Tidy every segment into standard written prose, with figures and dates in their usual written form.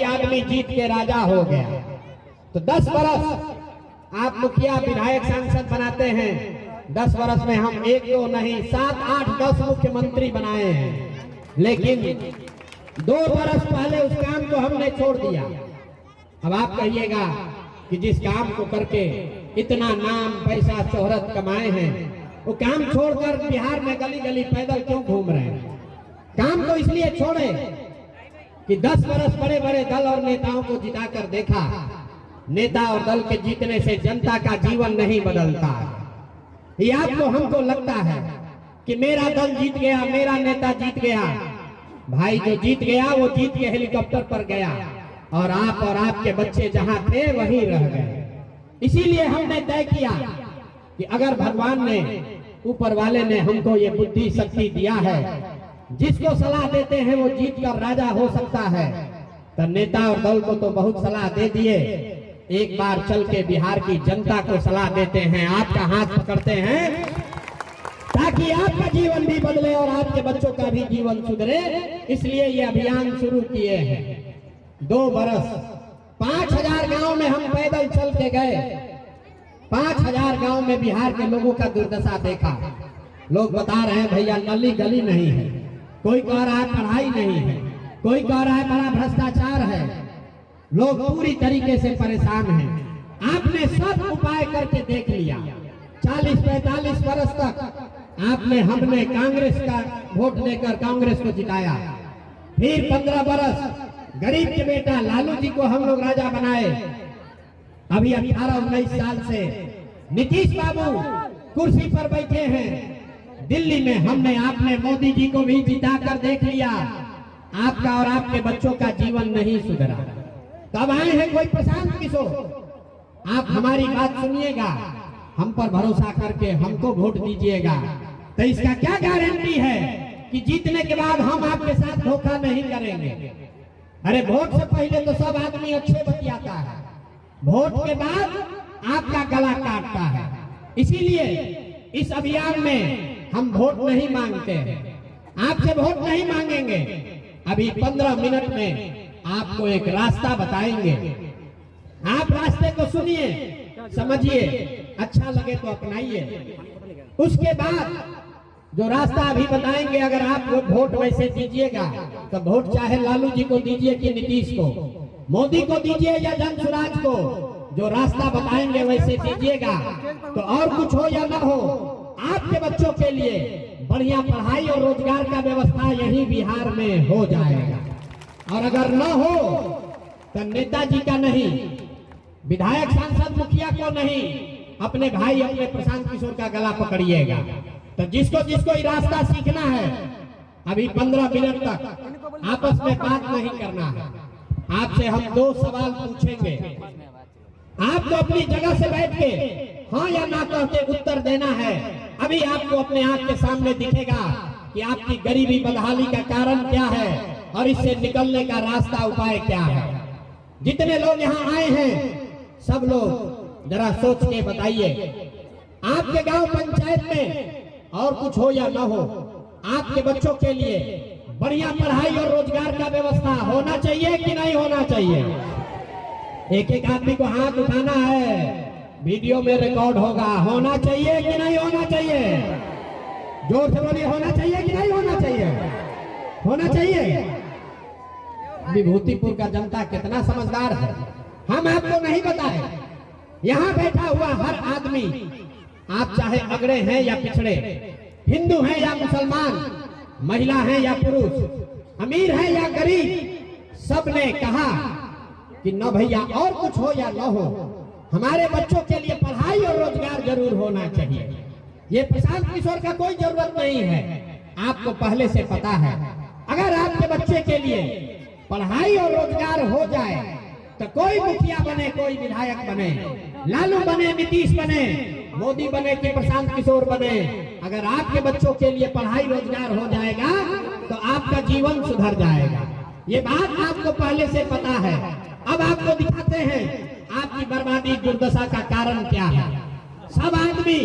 आदमी जीत के राजा हो गया। तो 10 बरस आप मुखिया विधायक सांसद बनाते हैं, 10 बरस में हम 1 2 नहीं 7 8 10 मुख्यमंत्री बनाए हैं, लेकिन 2 बरस पहले उस काम को हमने छोड़ दिया। अब आप कहिएगा कि जिस काम को करके इतना नाम पैसा शोहरत कमाए हैं, वो काम छोड़कर बिहार में गली गली पैदल क्यों घूम रहे हैं? काम तो इसलिए छोड़े कि 10 बरस बड़े बड़े दल और नेताओं को जिताकर देखा, नेता और दल के जीतने से जनता का जीवन नहीं बदलता। ये आपको हमको लगता है कि मेरा दल जीत गया, मेरा नेता जीत गया। भाई जो जीत गया वो जीत के हेलीकॉप्टर पर गया और आपके बच्चे जहां थे वहीं रह गए। इसीलिए हमने तय किया कि अगर भगवान ने, ऊपर वाले ने हमको ये बुद्धि शक्ति दिया है, जिसको सलाह देते हैं वो जीत कर राजा हो सकता है, तो नेता और दल को तो बहुत सलाह दे दिए, एक बार चल के बिहार की जनता को सलाह देते हैं, आपका हाथ पकड़ते हैं ताकि आपका जीवन भी बदले और आपके बच्चों का भी जीवन सुधरे। इसलिए ये अभियान शुरू किए हैं। 2 बरस 5000 गांव में हम पैदल चल के गए, 5000 गांव में बिहार के लोगों का दुर्दशा देखा। लोग बता रहे हैं भैया नली गली नहीं है, कोई कह रहा है पढ़ाई नहीं है, कोई कह रहा है बड़ा भ्रष्टाचार है, लोग पूरी तरीके से परेशान हैं। आपने सब उपाय करके देख लिया। 40-45 बरस तक हमने कांग्रेस का वोट देकर कांग्रेस को जिताया। फिर 15 बरस गरीब के बेटा लालू जी को हम लोग राजा बनाए। अभी 18-19 साल से नीतीश बाबू कुर्सी पर बैठे हैं। दिल्ली में आपने मोदी जी को भी जिता कर देख लिया। आपका और आपके बच्चों का जीवन नहीं सुधरा। तब आए हैं कोई प्रशांत किशोर। आप हमारी बात सुनिएगा, हम पर भरोसा करके हमको वोट दीजिएगा। तो इसका क्या गारंटी है कि जीतने के बाद हम आपके साथ धोखा नहीं करेंगे? अरे वोट से पहले तो सब आदमी अच्छे बतियाता है, वोट के बाद आपका गला काटता है। इसीलिए इस अभियान में हम वोट नहीं मांगते हैं, आपसे वोट नहीं मांगेंगे। अभी 15 मिनट में आपको एक रास्ता बताएंगे, आप रास्ते को सुनिए, समझिए, अच्छा लगे तो अपनाइए। उसके बाद जो रास्ता अभी बताएंगे, अगर आप वोट वैसे दीजिएगा तो वोट चाहे लालू जी को दीजिए कि नीतीश को, मोदी को दीजिए या जनसुराज को, जो रास्ता बताएंगे वैसे दीजिएगा। तो और कुछ हो या ना हो, आपके बच्चों के लिए बढ़िया पढ़ाई और रोजगार का व्यवस्था यही बिहार में हो जाएगा। और अगर न हो तो नेताजी का नहीं, विधायक सांसद मुखिया को नहीं, अपने भाई अपने प्रशांत किशोर का गला पकड़िएगा। तो जिसको जिसको ये रास्ता सीखना है, अभी 15 मिनट तक आपस में बात नहीं करना है। आपसे हम 2 सवाल पूछेंगे, आपको अपनी जगह से बैठ के हाँ या ना कह के उत्तर देना है। अभी आपको अपने आंख के सामने दिखेगा कि आपकी गरीबी बदहाली का कारण क्या है और इससे निकलने का रास्ता उपाय क्या है। जितने लोग यहाँ आए हैं सब लोग जरा सोच के बताइए, आपके गांव पंचायत में और कुछ हो या ना हो, आपके बच्चों के लिए बढ़िया पढ़ाई और रोजगार का व्यवस्था होना चाहिए कि नहीं होना चाहिए? एक एक आदमी को हाथ उठाना है, वीडियो में रिकॉर्ड होगा। होना चाहिए कि नहीं होना चाहिए? जोर से बोलिए, होना चाहिए कि नहीं होना चाहिए? होना चाहिए। विभूतिपुर का जनता कितना समझदार है, हम आपको नहीं बताए। यहाँ बैठा हुआ हर आदमी, आप चाहे अगड़े हैं या पिछड़े, हिंदू हैं या मुसलमान, महिला हैं या पुरुष, अमीर हैं या गरीब, सबने कहा कि न भैया और कुछ हो या न हो, हमारे बच्चों के लिए पढ़ाई और रोजगार जरूर होना चाहिए। ये प्रशांत किशोर का कोई जरूरत नहीं है, आपको पहले से पता है। अगर आपके बच्चे के लिए पढ़ाई और रोजगार हो जाए तो कोई मुखिया बने, कोई विधायक बने, लालू बने, नीतीश बने, मोदी बने कि प्रशांत किशोर बने, अगर आपके बच्चों के लिए पढ़ाई रोजगार हो जाएगा तो आपका जीवन सुधर जाएगा। ये बात आपको पहले से पता है। अब आपको दिखाते हैं आपकी बर्बादी दुर्दशा का कारण क्या है। सब आदमी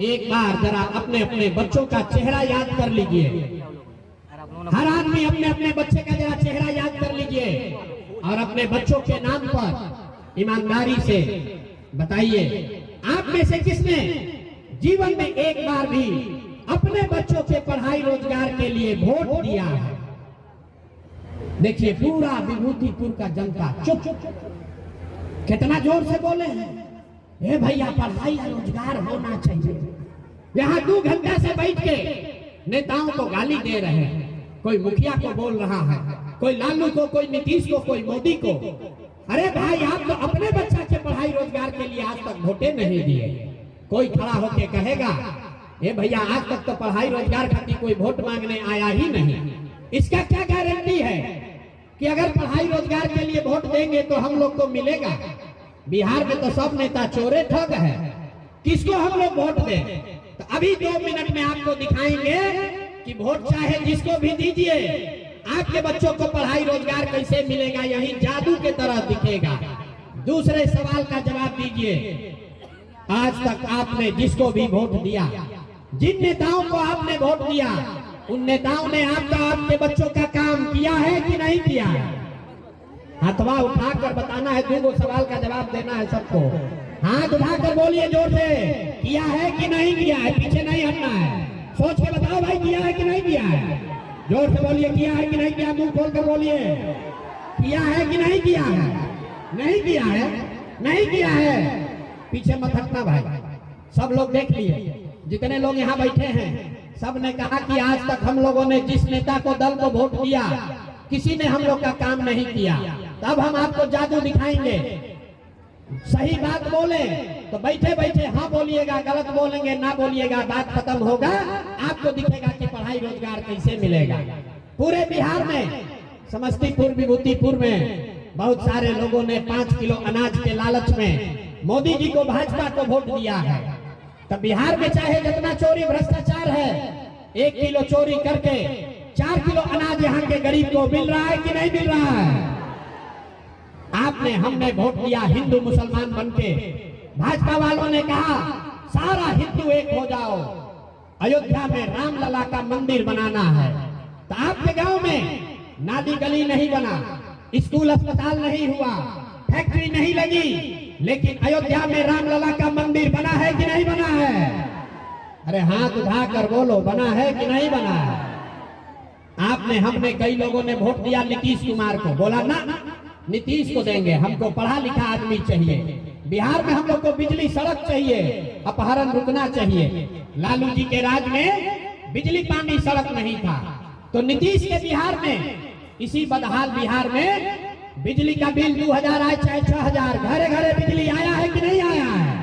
एक बार जरा अपने अपने बच्चों का चेहरा याद कर लीजिए। हर आदमी अपने अपने बच्चे का जरा चेहरा याद कर लीजिए। और अपने बच्चों के नाम पर ईमानदारी से बताइए, आप में से किसने जीवन में एक बार भी अपने बच्चों के पढ़ाई रोजगार के लिए वोट दिया है? देखिए पूरा विभूतिपुर का जनता चुप, कितना जोर से बोले हैं, हे भैया पढ़ाई रोजगार होना चाहिए। यहाँ 2 घंटा से बैठ के नेताओं को गाली दे रहे हैं, कोई मुखिया को बोल रहा है, कोई लालू को, कोई नीतीश को, कोई मोदी को। अरे भाई आप तो अपने बच्चा के पढ़ाई रोजगार के लिए आज तक वोटे नहीं दिए। कोई खड़ा होके कहेगा ये भैया आज तक तो पढ़ाई रोजगार खातिर कोई वोट मांगने आया ही नहीं। इसका क्या गारंटी है कि अगर पढ़ाई रोजगार के लिए वोट देंगे तो हम लोग को मिलेगा? बिहार में तो सब नेता चोरे ठग है, किसको हम लोग वोट दें? तो अभी 2 मिनट में आपको दिखाएंगे कि वोट चाहे जिसको भी दीजिए, आपके बच्चों को पढ़ाई रोजगार कैसे मिलेगा, यही जादू के तरह दिखेगा। दूसरे सवाल का जवाब दीजिए, आज तक आपने जिसको भी वोट दिया, जिन नेताओं को आपने वोट दिया, उन नेताओं ने आपके बच्चों का काम किया है कि नहीं किया? हाथवा उठाकर बताना है, 2 सवाल का जवाब देना है सबको। हाथ उठाकर बोलिए जोर से, किया है कि नहीं किया है? पीछे नहीं हटना है, सोच के बताओ भाई किया है कि नहीं किया है? जोर से बोलिए, किया है कि नहीं किया? मुंह खोलकर बोलिए, किया है कि नहीं किया है? नहीं किया है, नहीं किया है। पीछे मत हटना भाई, सब लोग देख लिए, जितने लोग यहाँ बैठे हैं सब ने कहा कि आज तक हम लोगों ने जिस नेता को, दल को वोट दिया, किसी ने हम लोग का काम नहीं किया। तब हम आपको जादू दिखाएंगे। सही बात बोले तो बैठे बैठे हाँ बोलिएगा, गलत बोलेंगे ना बोलिएगा, बात खत्म होगा, आपको दिखेगा कि पढ़ाई रोजगार कैसे मिलेगा। पूरे बिहार में, समस्तीपुर, विभूतिपुर में बहुत सारे लोगों ने 5 किलो अनाज के लालच में मोदी जी को, भाजपा को वोट दिया है। तो बिहार में चाहे जितना चोरी भ्रष्टाचार है, 1 किलो चोरी करके 4 किलो अनाज यहाँ के गरीब को मिल रहा है कि नहीं मिल रहा है? आपने, हमने वोट दिया हिंदू मुसलमान बनके। भाजपा वालों ने कहा सारा हिंदू एक हो जाओ, अयोध्या में रामलला का मंदिर बनाना है। तो आपके गांव में नाली गली नहीं बना, स्कूल अस्पताल नहीं हुआ, फैक्ट्री नहीं लगी, लेकिन अयोध्या में रामलला का मंदिर बना है कि नहीं बना है? अरे हाथ उठाकर बोलो, बना है कि नहीं बना है? आपने, हमने, कई लोगों ने वोट दिया नीतीश कुमार को, बोला ना नीतीश को देंगे, हमको पढ़ा लिखा आदमी चाहिए। बिहार में हम लोग को बिजली सड़क चाहिए, अपहरण रुकना चाहिए। लालू जी के राज में बिजली पानी सड़क नहीं था, तो नीतीश के बिहार में, इसी बदहाल बिहार में बिजली का बिल 2000 आए चाहे 6000, घरे घरे बिजली आया है कि नहीं आया है?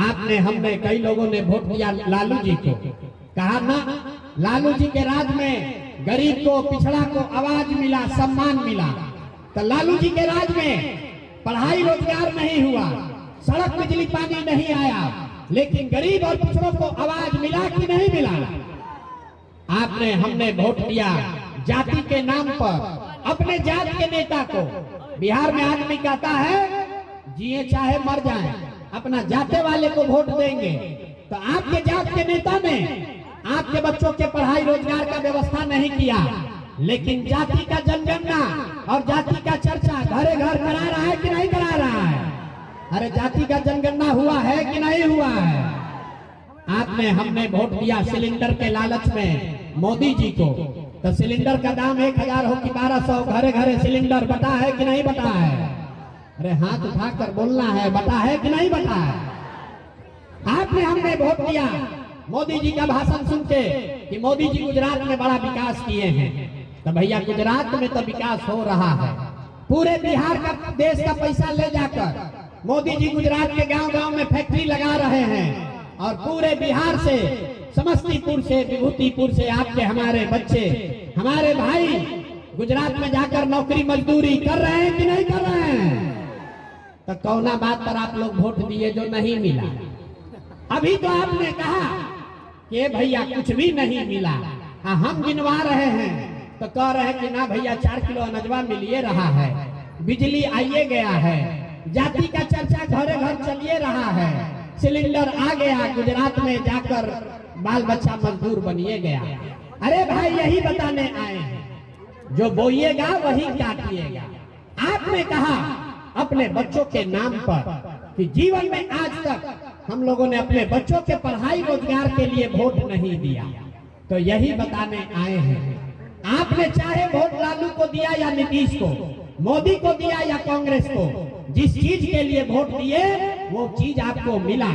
आपने, हमने, कई लोगों ने वोट दिया लालू जी को, कहा ना लालू जी के राज में गरीब को, पिछड़ा को आवाज मिला, सम्मान मिला। तो लालू जी के राज में पढ़ाई रोजगार नहीं हुआ, सड़क बिजली पानी नहीं आया, लेकिन गरीब और पिछड़ों को आवाज मिला कि नहीं मिला? आपने, हमने वोट दिया जाति के नाम पर, अपने जात के नेता को। बिहार में आदमी कहता है जिए चाहे मर जाए, अपना जाते वाले को वोट देंगे। तो आपके जात के नेता ने आपके बच्चों के पढ़ाई रोजगार का व्यवस्था नहीं किया, लेकिन जाति का जनगणना और जाति का चर्चा घरे घर करा रहा है कि नहीं करा रहा है? अरे जाति का जनगणना हुआ है कि नहीं हुआ है? आपने, हमने वोट दिया सिलेंडर के लालच में मोदी जी को। तो सिलेंडर का दाम 1000 हो कि 1200, घरे घरे सिलेंडर बटा है कि नहीं बटा है? अरे हाथ उठाकर बोलना है, बटा है कि नहीं बटा है? आपने, हमने वोट दिया मोदी जी का भाषण सुन के कि मोदी जी गुजरात में बड़ा विकास किए हैं। तो भैया गुजरात में तो विकास हो रहा है, पूरे बिहार का, देश का पैसा ले जाकर मोदी जी गुजरात के गांव गांव में फैक्ट्री लगा रहे हैं, और पूरे बिहार से, समस्तीपुर से, विभूतिपुर से आपके, हमारे बच्चे, हमारे भाई गुजरात में जाकर नौकरी मजदूरी कर रहे हैं कि नहीं कर रहे हैं? तो कौना बात पर आप लोग वोट दिए जो नहीं मिला? अभी तो आपने कहा कि भैया कुछ भी नहीं मिला। हम गिनवा रहे हैं तो कह रहे हैं कि ना भैया 4 किलो अनजवा मिलिए रहा है, बिजली आइए गया है, जाति का चर्चा घरे घर चलिए रहा है, सिलेंडर आ गया, गुजरात में जाकर बाल बच्चा मजदूर बनिए गया। अरे भाई यही बताने आए हैं, जो बोइएगा वही काटिएगा। आपने कहा अपने बच्चों के नाम पर कि जीवन में आज तक हम लोगों ने अपने बच्चों के पढ़ाई रोजगार के लिए वोट नहीं दिया, तो यही बताने आए हैं। आपने चाहे वोट लालू को दिया या नीतीश को, मोदी को दिया या कांग्रेस को, जिस चीज के लिए वोट दिए वो चीज आपको मिला,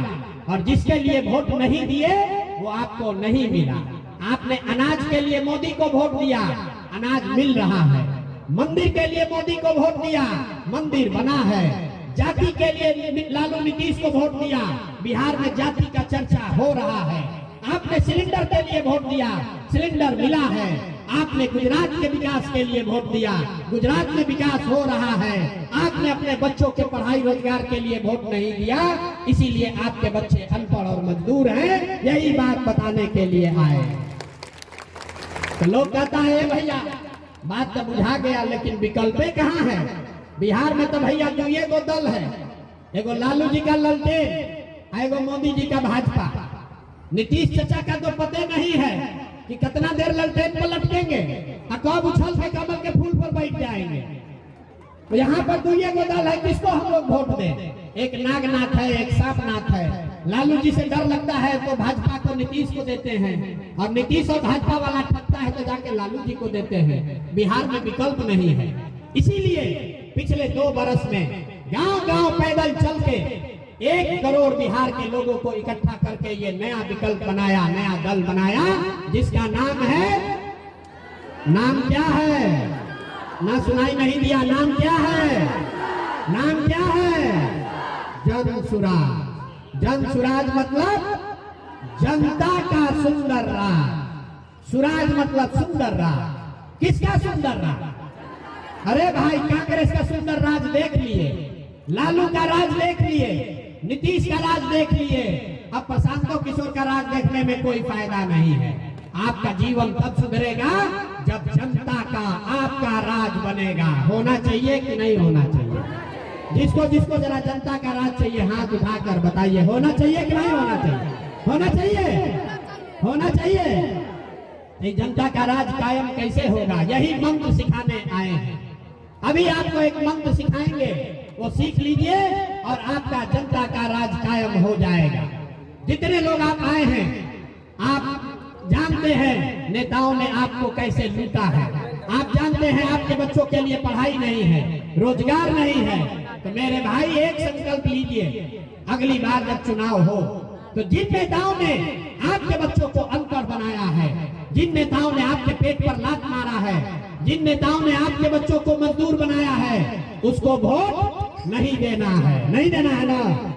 और जिसके लिए वोट नहीं दिए वो आपको नहीं मिला। आपने अनाज के लिए मोदी को वोट दिया, अनाज मिल रहा है। मंदिर के लिए मोदी को वोट दिया, मंदिर बना है। जाति के लिए लालू नीतीश को वोट दिया, बिहार में जाति का चर्चा हो रहा है। आपने सिलेंडर के लिए वोट दिया, सिलेंडर मिला है। आपने गुजरात के विकास के लिए वोट दिया, गुजरात में विकास हो रहा है। आपने अपने बच्चों के पढ़ाई रोजगार के लिए वोट नहीं दिया, इसीलिए आपके बच्चे अनपढ़ और मजदूर हैं। यही बात बताने के लिए आए। तो लोग कहता है भैया बात तो बुझा गया, लेकिन विकल्पे कहाँ है? बिहार में तो भैया जो ये गो दल है, एगो लालू जी का ललटेन, एगो मोदी जी का भाजपा। नीतीश चाचा का तो पता नहीं है कि कितना देर ललटेन पर लटकेंगे और कब उछल के कमल के फूल पर बैठ जाएंगे। तो यहाँ पर दो ये गो दल है, किसको हम लोग वोट दें? एक नागनाथ है, एक सांपनाथ है। लालू जी से डर लगता है तो भाजपा को नीतीश को देते हैं, और नीतीश और भाजपा वाला ठगता है तो जाके लालू जी को देते हैं। बिहार में विकल्प नहीं है। इसीलिए पिछले 2 बरस में गांव-गांव पैदल चल के 1 करोड़ बिहार के लोगों को इकट्ठा करके ये नया विकल्प बनाया, नया दल बनाया, जिसका नाम है, नाम क्या है? ना सुनाई नहीं दिया। नाम क्या है? नाम क्या है? जन सुराज। जन सुराज मतलब जनता का सुंदर राज। सुराज मतलब सुंदर राज। किसका सुंदर राज? अरे भाई, कांग्रेस का सुंदर राज देख लिए, लालू का राज देख लिए, नीतीश का राज देख लिए, अब प्रशांत किशोर का राज देखने में कोई फायदा नहीं है। आपका जीवन तब सुधरेगा जब जनता का आपका राज बनेगा। होना चाहिए कि नहीं होना चाहिए? जिसको जिसको जरा जनता का राज चाहिए हाथ उठाकर बताइए, होना चाहिए कि नहीं होना चाहिए? होना चाहिए, होना चाहिए। ये जनता का राज कायम कैसे होगा? यही मंत्र सिखाने आए हैं। अभी आपको एक मंत्र सिखाएंगे, वो सीख लीजिए और आपका जनता का राज कायम हो जाएगा। जितने लोग आप आए हैं, आप जानते हैं नेताओं ने आपको कैसे लूटा है। आप जानते हैं आपके बच्चों के लिए पढ़ाई नहीं है, रोजगार नहीं है। तो मेरे भाई एक संकल्प लीजिए, अगली बार जब चुनाव हो तो जिन नेताओं ने आपके बच्चों को अनपढ़ बनाया है, जिन नेताओं ने आपके पेट पर लात मारा है, जिन नेताओं ने आपके बच्चों को मजदूर बनाया है, उसको वोट नहीं देना है। नहीं देना है ना?